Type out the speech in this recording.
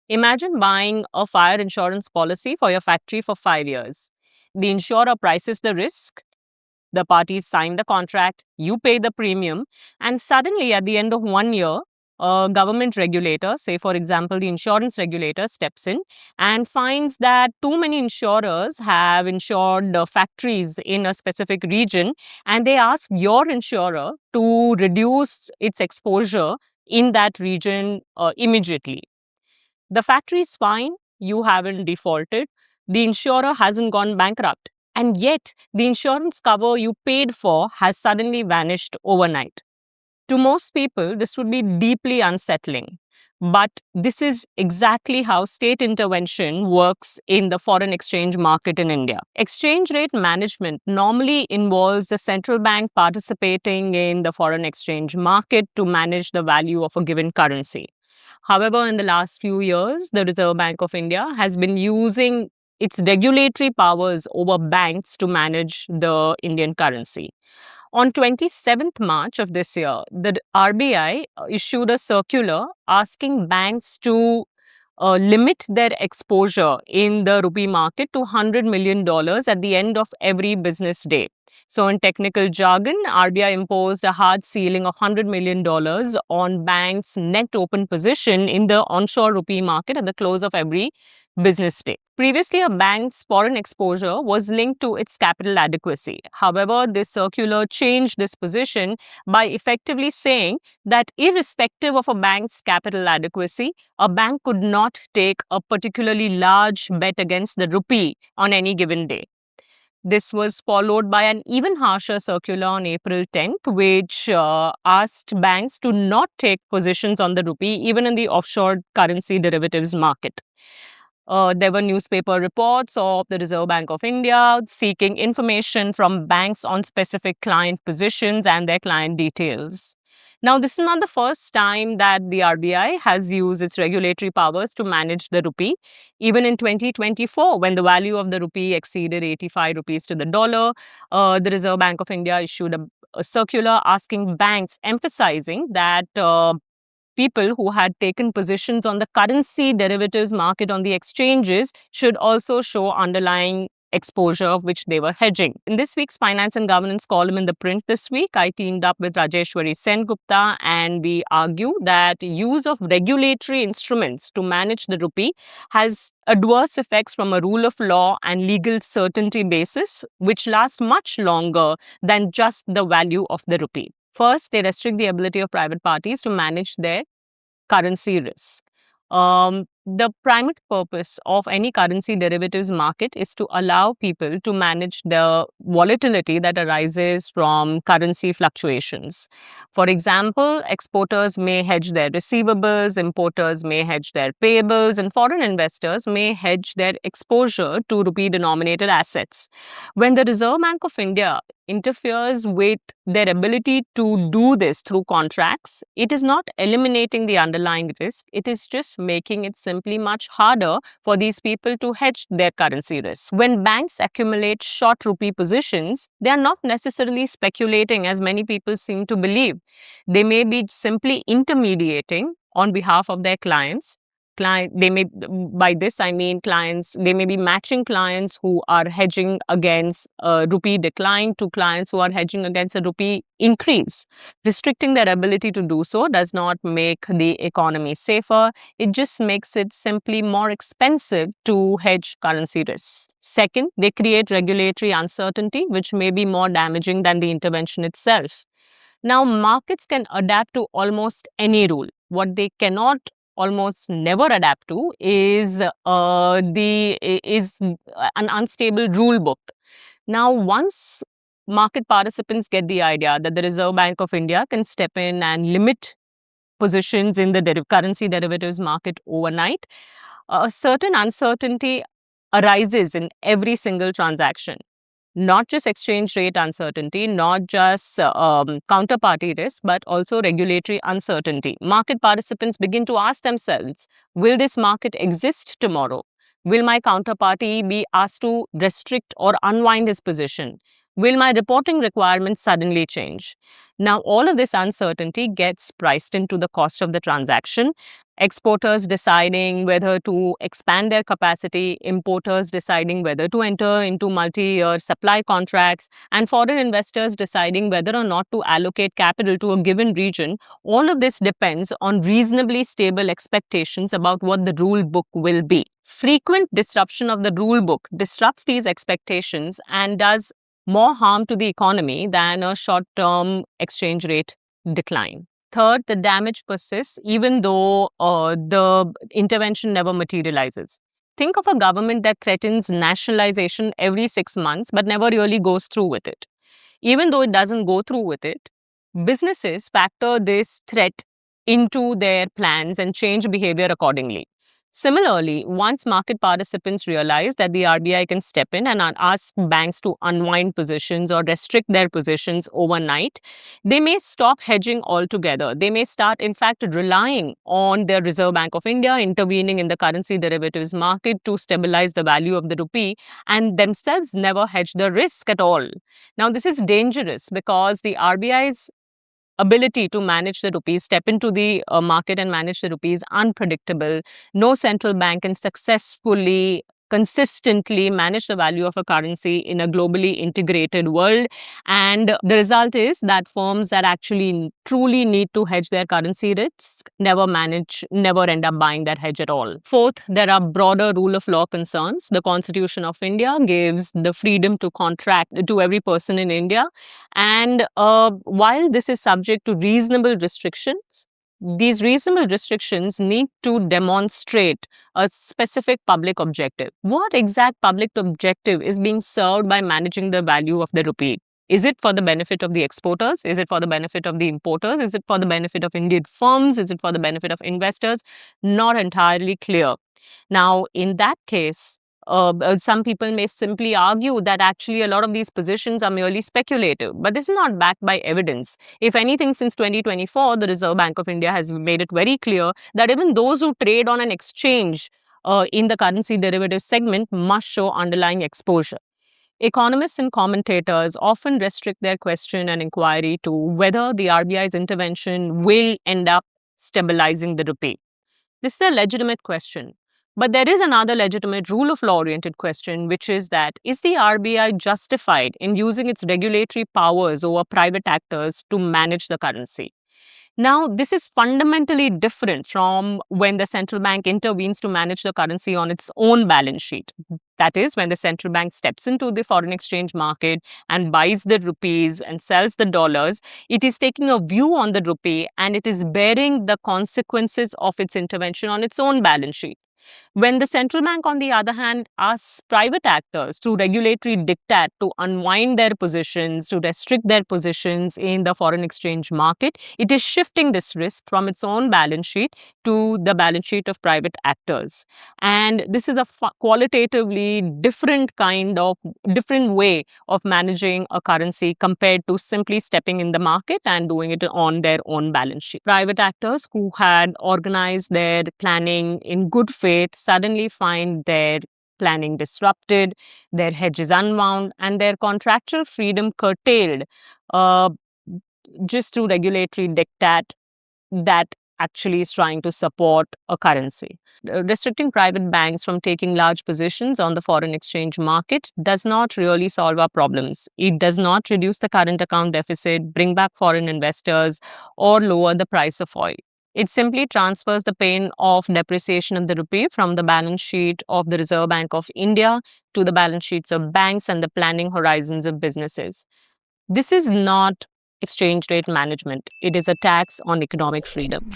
Imagine buying a fire insurance policy for your factory for 5 years. The insurer prices the risk, the parties sign the contract, you pay the premium, and suddenly at the end of 1 year, a government regulator, say for example, the insurance regulator, steps in and finds that too many insurers have insured factories in a specific region, and they ask your insurer to reduce its exposure in that region immediately. The factory is fine, you haven't defaulted, the insurer hasn't gone bankrupt, and yet the insurance cover you paid for has suddenly vanished overnight. To most people, this would be deeply unsettling. But this is exactly how state intervention works in the foreign exchange market in India. Exchange rate management normally involves the central bank participating in the foreign exchange market to manage the value of a given currency. However, in the last few years, the Reserve Bank of India has been using its regulatory powers over banks to manage the Indian currency. On 27th March of this year, the RBI issued a circular asking banks to limit their exposure in the rupee market to $100 million at the end of every business day. So, in technical jargon, RBI imposed a hard ceiling of $100 million on banks' net open position in the onshore rupee market at the close of every business day. Previously, a bank's foreign exposure was linked to its capital adequacy. However, this circular changed this position by effectively saying that irrespective of a bank's capital adequacy, a bank could not take a particularly large bet against the rupee on any given day. This was followed by an even harsher circular on April 10th, which asked banks to not take positions on the rupee even in the offshore currency derivatives market. There were newspaper reports of the Reserve Bank of India seeking information from banks on specific client positions and their client details. Now, this is not the first time that the RBI has used its regulatory powers to manage the rupee. Even in 2024, when the value of the rupee exceeded 85 rupees to the dollar, the Reserve Bank of India issued a circular asking banks, emphasizing that people who had taken positions on the currency derivatives market on the exchanges should also show underlying exposure of which they were hedging. In this week's Finance and Governance column in the print this week, I teamed up with Rajeshwari Sengupta and we argue that use of regulatory instruments to manage the rupee has adverse effects from a rule of law and legal certainty basis, which last much longer than just the value of the rupee. First, they restrict the ability of private parties to manage their currency risk. The primary purpose of any currency derivatives market is to allow people to manage the volatility that arises from currency fluctuations. For example, exporters may hedge their receivables, importers may hedge their payables, and foreign investors may hedge their exposure to rupee-denominated assets. When the Reserve Bank of India interferes with their ability to do this through contracts, it is not eliminating the underlying risk, it is just making it simply much harder for these people to hedge their currency risk. When banks accumulate short rupee positions, they are not necessarily speculating as many people seem to believe. They may be simply intermediating on behalf of their clients. They may, by this I mean clients, they may be matching clients who are hedging against a rupee decline to clients who are hedging against a rupee increase. Restricting their ability to do so does not make the economy safer. It just makes it simply more expensive to hedge currency risks. Second, they create regulatory uncertainty, which may be more damaging than the intervention itself. Now, markets can adapt to almost any rule. What they cannot almost never adapt to is an unstable rule book. Now, once market participants get the idea that the Reserve Bank of India can step in and limit positions in the currency derivatives market overnight, a certain uncertainty arises in every single transaction. Not just exchange rate uncertainty, not just counterparty risk, but also regulatory uncertainty. Market participants begin to ask themselves, will this market exist tomorrow? Will my counterparty be asked to restrict or unwind his position? Will my reporting requirements suddenly change? Now, all of this uncertainty gets priced into the cost of the transaction. Exporters deciding whether to expand their capacity, importers deciding whether to enter into multi-year supply contracts, and foreign investors deciding whether or not to allocate capital to a given region. All of this depends on reasonably stable expectations about what the rule book will be. Frequent disruption of the rule book disrupts these expectations and does more harm to the economy than a short-term exchange rate decline. Third, the damage persists even though the intervention never materializes. Think of a government that threatens nationalization every 6 months but never really goes through with it. Even though it doesn't go through with it, businesses factor this threat into their plans and change behavior accordingly. Similarly, once market participants realize that the RBI can step in and ask banks to unwind positions or restrict their positions overnight, they may stop hedging altogether. They may start, in fact, relying on the Reserve Bank of India intervening in the currency derivatives market to stabilize the value of the rupee and themselves never hedge the risk at all. Now, this is dangerous because the RBI's ability to manage the rupees, step into the market and manage the rupees, unpredictable. No central bank can successfully, consistently manage the value of a currency in a globally integrated world. And the result is that firms that actually truly need to hedge their currency risk never end up buying that hedge at all. Fourth, there are broader rule of law concerns. The Constitution of India gives the freedom to contract to every person in India. And while this is subject to reasonable restrictions, these reasonable restrictions need to demonstrate a specific public objective. What exact public objective is being served by managing the value of the rupee? Is it for the benefit of the exporters? Is it for the benefit of the importers? Is it for the benefit of Indian firms? Is it for the benefit of investors? Not entirely clear. Now, in that case, some people may simply argue that actually a lot of these positions are merely speculative, but this is not backed by evidence. If anything, since 2024, the Reserve Bank of India has made it very clear that even those who trade on an exchange in the currency derivative segment must show underlying exposure. Economists and commentators often restrict their question and inquiry to whether the RBI's intervention will end up stabilizing the rupee. This is a legitimate question. But there is another legitimate rule of law oriented question, which is that is the RBI justified in using its regulatory powers over private actors to manage the currency? Now, this is fundamentally different from when the central bank intervenes to manage the currency on its own balance sheet. That is, when the central bank steps into the foreign exchange market and buys the rupees and sells the dollars, it is taking a view on the rupee and it is bearing the consequences of its intervention on its own balance sheet. When the central bank, on the other hand, asks private actors through regulatory diktat to unwind their positions, to restrict their positions in the foreign exchange market, it is shifting this risk from its own balance sheet to the balance sheet of private actors. And this is a qualitatively different way of managing a currency compared to simply stepping in the market and doing it on their own balance sheet. Private actors who had organized their planning in good faith suddenly find their planning disrupted, their hedges unwound, and their contractual freedom curtailed uh, just through regulatory diktat that actually is trying to support a currency. Restricting private banks from taking large positions on the foreign exchange market does not really solve our problems. It does not reduce the current account deficit, bring back foreign investors, or lower the price of oil. It simply transfers the pain of depreciation of the rupee from the balance sheet of the Reserve Bank of India to the balance sheets of banks and the planning horizons of businesses. This is not exchange rate management. It is a tax on economic freedom.